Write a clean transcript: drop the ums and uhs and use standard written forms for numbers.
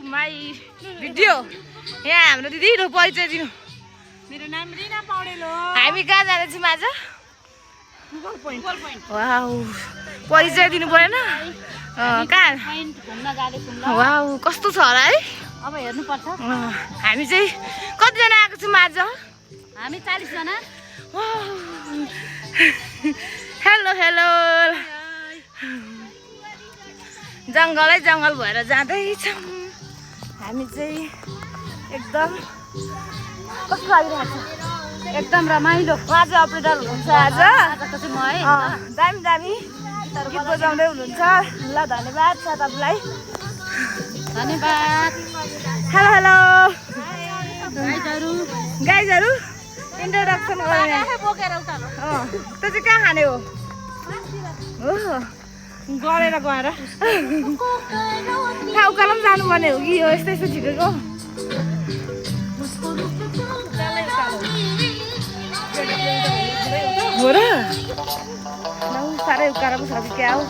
my video यहाँ हाम्रो दिदीको परिचय दिनु मेरो नाम रिना पौडेल हो हामी कहाँ जाँदैछौँ आज गुगल पोइन्ट वाउ परिचय दिनु परेन कहाँ घुम्न जाँदैछौँ ल वाउ कस्तो छ होला है अब हेर्नुपर्छ हामी चाहिँ कतिजना आएको छौँ आज हामी 40 जना हेलो हेलो जङ्गलै जङ्गल भएर जाँदैछौँ हामी चाहिँ एकदम कस्तो लागिरहेको छ एकदम रमाइलो उहाँ चाहिँ अपरेटर हुनुहुन्छ आज चाहिँ म है दामी दामी गीत बजाउँदै हुनुहुन्छ ल धन्यवाद छ तपाईँलाई धन्यवाद हेलो हेलो गाइजहरु इन्ट्रोडक्सन गर्ने बोकेर उता त्यो चाहिँ कहाँ खाने हो गरेर गएर कहाँ उकालो पनि जानुपर्ने हो कि यो यस्तो यस्तो झिकेको हो र साह्रै उकालो पो छ कि क्या हो